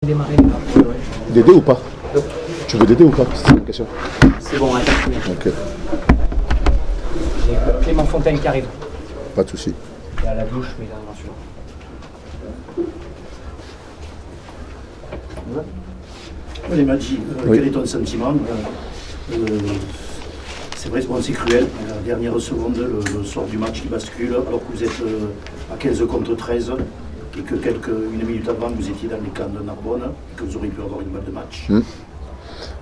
Démarrer. D'aider ou pas? Tu veux d'aider ou pas? C'est une question. C'est bon, ouais. Ok, J'ai Clément Fontaine qui arrive. pas de souci. Il est à la douche, mais il arrive en suivant. Oui, Maggi, Oui. quel est ton sentiment? C'est vrai, c'est cruel. À la dernière seconde, le sort du match qui bascule, alors que vous êtes à 15 contre 13 et que une minute avant, vous étiez dans les camps de Narbonne et que vous auriez pu avoir une balle de match.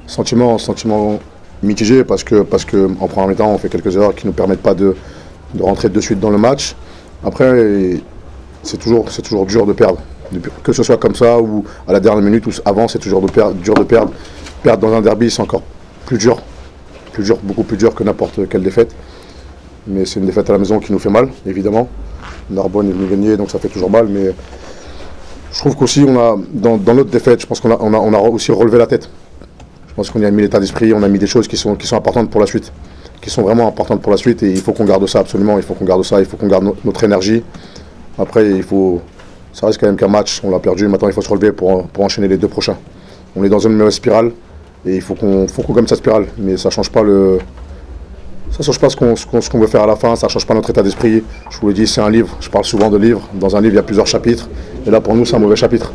Sentiment mitigé parce que en première mi-temps, on fait quelques erreurs qui ne nous permettent pas de rentrer de suite dans le match. Après, c'est toujours dur de perdre. Que ce soit comme ça ou à la dernière minute ou avant, c'est toujours dur de perdre. Perdre dans un derby, c'est encore plus dur, beaucoup plus dur que n'importe quelle défaite. Mais c'est une défaite à la maison qui nous fait mal, évidemment. Narbonne est venu gagner, donc ça fait toujours mal. Mais je trouve qu'aussi, dans notre défaite, je pense qu'on a aussi relevé la tête. Je pense qu'on y a mis l'état d'esprit, on a mis des choses qui sont importantes pour la suite, qui sont vraiment importantes pour la suite. Et il faut qu'on garde ça absolument, il faut qu'on garde notre énergie. Après, ça reste quand même qu'un match, on l'a perdu, maintenant il faut se relever pour enchaîner les deux prochains. On est dans une mauvaise spirale et il faut qu'on gomme cette spirale. Mais ça ne change pas ce qu'on veut faire à la fin, ça ne change pas notre état d'esprit. Je vous l'ai dit, c'est un livre, je parle souvent de livre. Dans un livre, il y a plusieurs chapitres. Et là, pour nous, c'est un mauvais chapitre.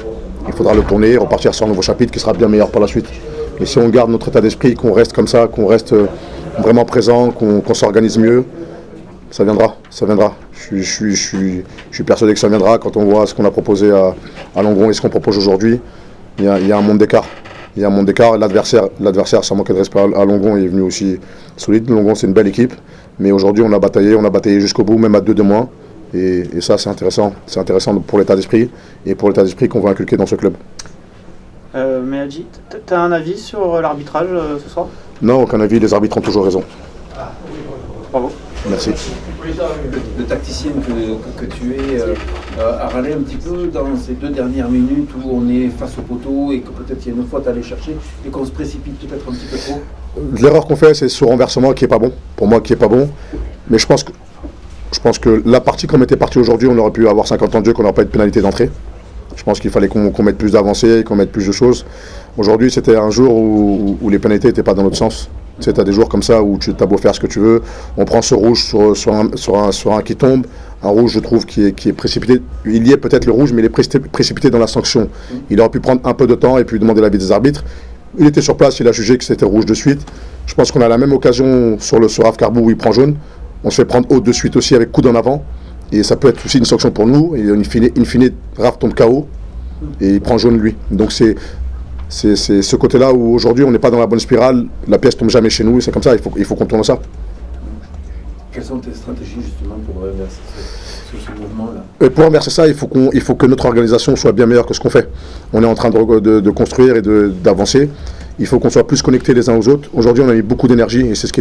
Il faudra le tourner, repartir sur un nouveau chapitre qui sera bien meilleur par la suite. Mais si on garde notre état d'esprit, qu'on reste comme ça, qu'on reste vraiment présent, qu'on s'organise mieux, ça viendra. Je suis persuadé que ça viendra quand on voit ce qu'on a proposé à Longron et ce qu'on propose aujourd'hui. Il y a un monde d'écart. L'adversaire, sans manquer de respect à Longron, est venu aussi solide. Longron, c'est une belle équipe. Mais aujourd'hui, on a bataillé jusqu'au bout, même à 2 de moins. Et ça, c'est intéressant. C'est intéressant pour l'état d'esprit et pour l'état d'esprit qu'on va inculquer dans ce club. Meadji, tu as un avis sur l'arbitrage ce soir? Non, aucun avis. Les arbitres ont toujours raison. Bravo. Merci. Le tacticien que tu es a râlé un petit peu dans ces 2 dernières minutes où on est face au poteau et que peut-être il y a une faute à aller chercher et qu'on se précipite peut-être un petit peu trop. L'erreur qu'on fait, c'est ce renversement qui est pas bon. Pour moi, qui est pas bon. Mais je pense que la partie qu'on était parti aujourd'hui, on aurait pu avoir 50 ans de jeu, qu'on n'aurait pas eu de pénalité d'entrée. Je pense qu'il fallait qu'on mette plus d'avancées, qu'on mette plus de choses. Aujourd'hui, c'était un jour où les pénalités n'étaient pas dans notre sens. Tu sais, tu as des jours comme ça où tu as beau faire ce que tu veux. On prend ce rouge sur un qui tombe. Un rouge, je trouve, qui est précipité. Il y est peut-être le rouge, mais il est précipité dans la sanction. Il aurait pu prendre un peu de temps et puis demander l'avis des arbitres. Il était sur place, il a jugé que c'était rouge de suite. Je pense qu'on a la même occasion sur Raf Carbou où il prend jaune. On se fait prendre haut de suite aussi avec coude en avant. Et ça peut être aussi une sanction pour nous. Et in fine, Raf tombe KO et il prend jaune lui. Donc c'est ce côté-là où aujourd'hui on n'est pas dans la bonne spirale, la pièce tombe jamais chez nous et c'est comme ça, il faut qu'on tourne ça. Quelles sont tes stratégies justement pour renverser ce mouvement-là? Et pour renverser ça, il faut que notre organisation soit bien meilleure que ce qu'on fait. On est en train de construire et d'avancer. Il faut qu'on soit plus connectés les uns aux autres. Aujourd'hui, on a mis beaucoup d'énergie et c'est ce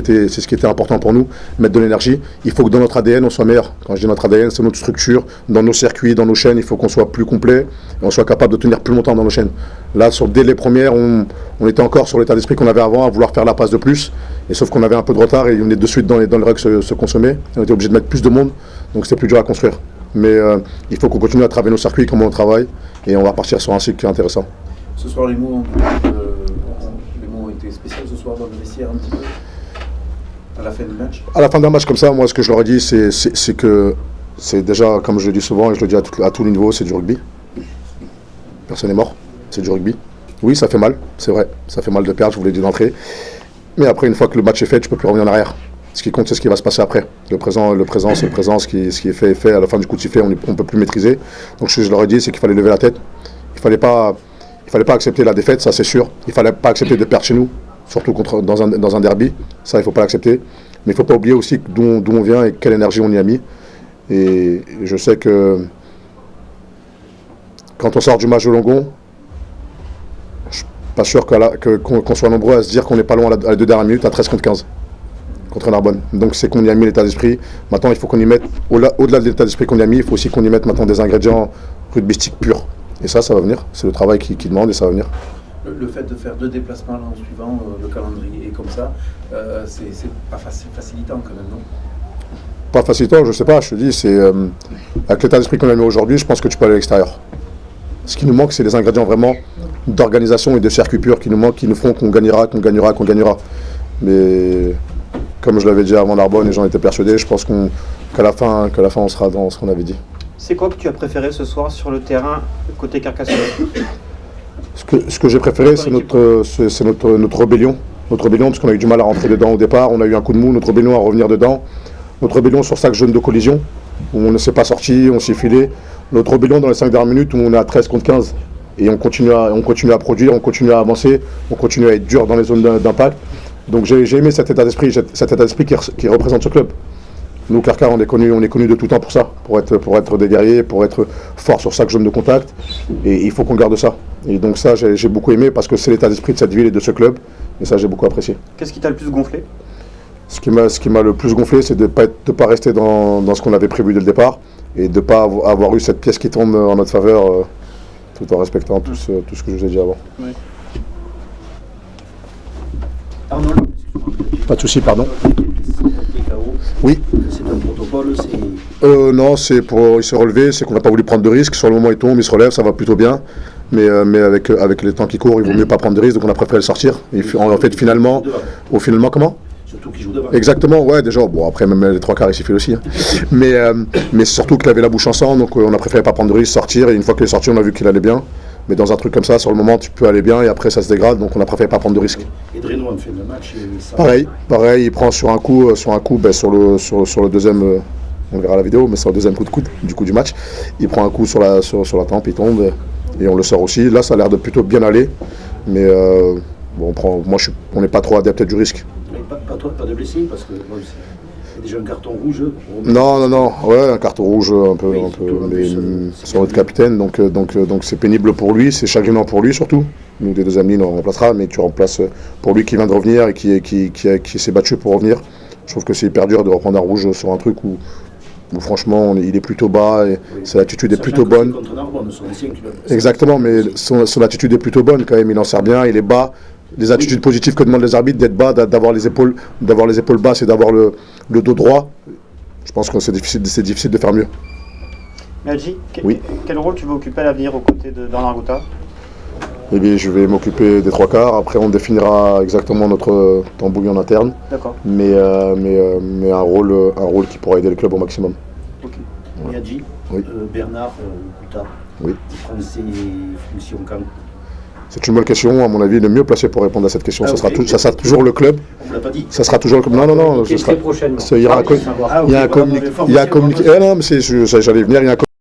qui était important pour nous, mettre de l'énergie. Il faut que dans notre ADN, on soit meilleur. Quand je dis notre ADN, c'est notre structure, dans nos circuits, dans nos chaînes. Il faut qu'on soit plus complet et on soit capable de tenir plus longtemps dans nos chaînes. Là, dès les premières, on était encore sur l'état d'esprit qu'on avait avant, à vouloir faire la passe de plus. Et sauf qu'on avait un peu de retard et on est de suite dans le rug se consommer. On était obligé de mettre plus de monde, donc c'était plus dur à construire. Mais il faut qu'on continue à travailler nos circuits, comme on travaille, et on va partir sur un cycle qui est intéressant. Ce soir, les mots ont été spéciaux ce soir dans le vestiaire un petit peu à la fin du match. À la fin d'un match comme ça, moi, ce que je leur ai dit, c'est que c'est déjà, comme je le dis souvent, et je le dis à tous les niveaux, c'est du rugby. Personne n'est mort, c'est du rugby. Oui, ça fait mal, c'est vrai, ça fait mal de perdre, je vous l'ai dit d'entrée. Mais après, une fois que le match est fait, tu ne peux plus revenir en arrière. Ce qui compte, c'est ce qui va se passer après. Le présent, c'est le présent, ce qui est fait est fait. À la fin du coup de sifflet, on ne peut plus maîtriser. Donc ce que je leur ai dit, c'est qu'il fallait lever la tête. Il fallait pas accepter la défaite, ça c'est sûr. Il ne fallait pas accepter de perdre chez nous, surtout dans un derby. Ça, il ne faut pas l'accepter. Mais il ne faut pas oublier aussi d'où on vient et quelle énergie on y a mis. Et je sais que quand on sort du match de Longron, je ne suis pas sûr qu'on soit nombreux à se dire qu'on n'est pas loin à la 2 dernières minutes, à 13 contre 15. Contre Narbonne. Donc c'est qu'on y a mis l'état d'esprit. Maintenant, il faut qu'on y mette, au-delà de l'état d'esprit qu'on y a mis, il faut aussi qu'on y mette maintenant des ingrédients rugbystiques purs. Et ça va venir. C'est le travail qui demande et ça va venir. Le fait de faire 2 déplacements en suivant le calendrier comme ça, c'est pas facilitant quand même, non? Pas facilitant, je sais pas, je te dis, avec l'état d'esprit qu'on a mis aujourd'hui, je pense que tu peux aller à l'extérieur. Ce qui nous manque, c'est des ingrédients vraiment d'organisation et de circuit pur qui nous manquent, qui nous feront qu'on gagnera. Mais comme je l'avais dit avant Narbonne et j'en étais persuadé, je pense qu'à la fin on sera dans ce qu'on avait dit. C'est quoi que tu as préféré ce soir sur le terrain côté Carcassonne? Ce que j'ai préféré, c'est notre rébellion. Notre rébellion, parce qu'on a eu du mal à rentrer dedans au départ, on a eu un coup de mou, notre rébellion à revenir dedans. Notre rébellion sur 5 zones de collision, où on ne s'est pas sorti, on s'est filé. Notre rébellion dans les 5 dernières minutes, où on est à 13 contre 15. Et on continue à produire, on continue à avancer, on continue à être dur dans les zones d'impact. Donc j'ai aimé cet état d'esprit qui représente ce club. Nous, Carcar, on est connus de tout temps pour ça, pour être des guerriers, pour être forts sur chaque zone de contact. Et il faut qu'on garde ça. Et donc ça, j'ai beaucoup aimé parce que c'est l'état d'esprit de cette ville et de ce club. Et ça, j'ai beaucoup apprécié. Qu'est-ce qui t'a le plus gonflé? Ce qui m'a le plus gonflé, c'est de ne pas rester dans ce qu'on avait prévu dès le départ et de ne pas avoir eu cette pièce qui tombe en notre faveur, tout en respectant tout ce que je vous ai dit avant. Oui. Arnaud, Pas de souci, pardon. KO, Oui. c'est un protocole, Non, il s'est relevé, c'est qu'on n'a pas voulu prendre de risques. Sur le moment, il tombe, il se relève, ça va plutôt bien. Mais avec les temps qui courent, il vaut mieux pas prendre de risques, donc on a préféré le sortir. Et en fait, finalement, comment? surtout qu'il joue devant. Exactement, ouais, déjà. Bon, après, même les 3 quarts, il s'y fait aussi. Hein. Mais surtout qu'il avait la bouche en sang, donc on a préféré pas prendre de risques, sortir. Et une fois qu'il est sorti, on a vu qu'il allait bien. Mais dans un truc comme ça, sur le moment, tu peux aller bien et après, ça se dégrade, donc on a préféré pas prendre de risques. Et Dreno en fin de match, ça... Pareil, il prend sur un coup, sur le deuxième, on verra la vidéo, mais sur le deuxième coup de coude du match, il prend un coup sur la tempe, il tombe et on le sort aussi. Là, ça a l'air de plutôt bien aller, mais on n'est pas trop adepte du risque. Mais pas de blessé, parce que bon, c'est déjà un carton rouge. Non, ouais, un carton rouge un peu, mais c'est sur notre capitaine, donc c'est pénible pour lui, c'est chagrinant pour lui surtout. Nous, des 2 amis, on remplacera, mais tu remplaces pour lui qui vient de revenir et qui s'est battu pour revenir. Je trouve que c'est hyper dur de reprendre un rouge sur un truc où franchement il est plutôt bas et son attitude est plutôt bonne. Exactement, mais son attitude est plutôt bonne quand même, il en sert bien, il est bas. Les attitudes positives que demandent les arbitres, d'être bas, d'avoir les épaules basses et d'avoir le dos droit, je pense que c'est difficile de faire mieux. Medji, Oui. Quel rôle tu veux occuper à l'avenir aux côtés de Bernard Gouta? Eh bien, je vais m'occuper des 3 quarts, après on définira exactement notre tambouille en interne, D'accord. mais un rôle qui pourra aider le club au maximum. Ok. Medji, Oui. Bernard Gouta, Oui. prend ses fonctions quand? C'est une bonne question, à mon avis, le mieux placé pour répondre à cette question, ça ok. sera toujours le club. On ne l'a pas dit. Ça sera toujours le club. Non, ce sera. Très prochainement. Il y a un ok, communiqué. pardon, Non, mais j'allais venir. Il y a un